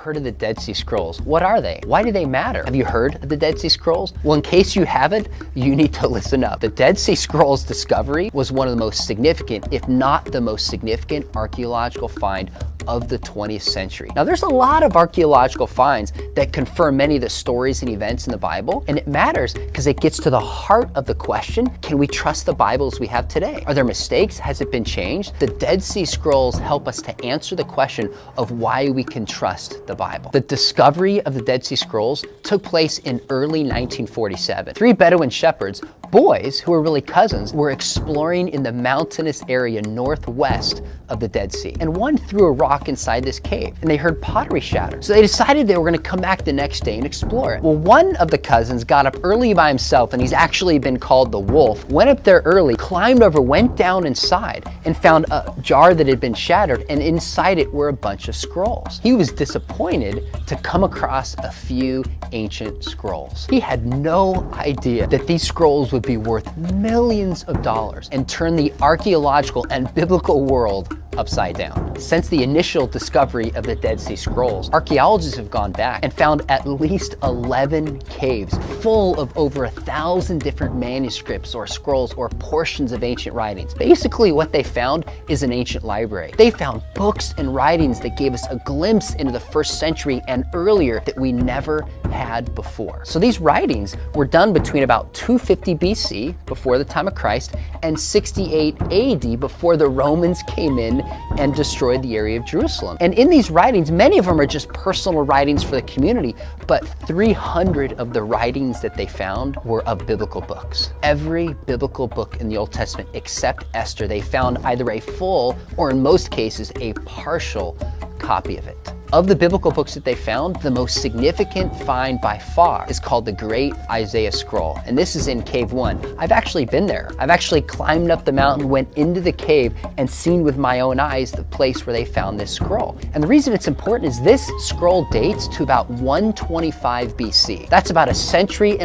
heard of the Dead Sea Scrolls. What are they? Why do they matter? Have you heard of the Dead Sea Scrolls? Well, in case you haven't, you need to listen up. The Dead Sea Scrolls discovery was one of the most significant, if not the most significant, archaeological find of the 20th century. Now, there's a lot of archaeological finds that confirm many of the stories and events in the Bible, and it matters because it gets to the heart of the question, can we trust the Bible as we have today? Are there mistakes? Has it been changed? The Dead Sea Scrolls help us to answer the question of why we can trust the Bible. The discovery of the Dead Sea Scrolls took place in early 1947. 3 Bedouin shepherds, boys who were really cousins, were exploring in the mountainous area northwest of the Dead Sea. And one threw a rock inside this cave and they heard pottery shatter. So they decided they were going to come back the next day and explore it. Well, one of the cousins got up early by himself, and he's actually been called the Wolf, went up there early, climbed over, went down inside and found a jar that had been shattered, and inside it were a bunch of scrolls. He was disappointed to come across a few ancient scrolls. He had no idea that these scrolls would be worth millions of dollars and turn the archaeological and biblical world upside down. Since the initial discovery of the Dead Sea Scrolls, archaeologists have gone back and found at least 11 caves full of over 1,000 different manuscripts or scrolls or portions of ancient writings. Basically, what they found is an ancient library. They found books and writings that gave us a glimpse into the 1st century and earlier that we never had before. So these writings were done between about 250 BC, before the time of Christ, and 68 AD, before the Romans came in and destroyed the area of Jerusalem. And in these writings, many of them are just personal writings for the community, but 300 of the writings that they found were of biblical books. Every biblical book in the Old Testament except Esther, they found either a full or in most cases a partial copy of it. Of the biblical books that they found, the most significant find by far is called the Great Isaiah Scroll. And this is in Cave 1. I've actually been there. I've actually climbed up the mountain, went into the cave, and seen with my own eyes the place where they found this scroll. And the reason it's important is this scroll dates to about 125 BC. That's about 1.25 centuries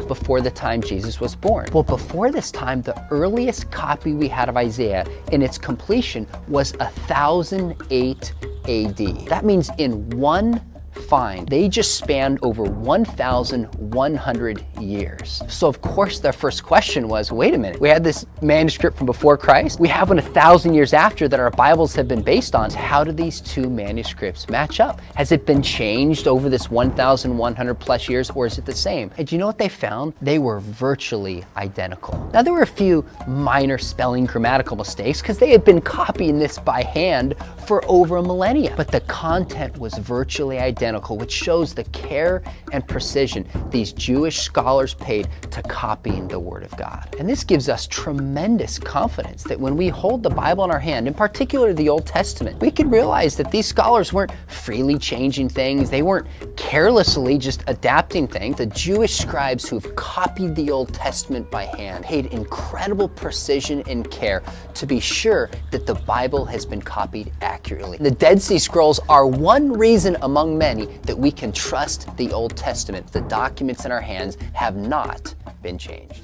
before the time Jesus was born. Well, before this time, the earliest copy we had of Isaiah in its completion was 1008 AD. That means in one find, they just spanned over 1,100 years. So of course their first question was, wait a minute, we had this manuscript from before Christ, we have one 1,000 years after that our Bibles have been based on. How do these two manuscripts match up? Has it been changed over this 1,100 plus years, or is it the same? And do you know what they found? They were virtually identical. Now there were a few minor spelling grammatical mistakes because they had been copying this by hand for over a millennia, but the content was virtually identical, which shows the care and precision these Jewish scholars paid to copying the Word of God. And this gives us tremendous confidence that when we hold the Bible in our hand, in particular the Old Testament, we can realize that these scholars weren't freely changing things. They weren't carelessly just adapting things. The Jewish scribes who've copied the Old Testament by hand paid incredible precision and care to be sure that the Bible has been copied accurately. The Dead Sea Scrolls are one reason among many that we can trust the Old Testament. The documents in our hands have not been changed.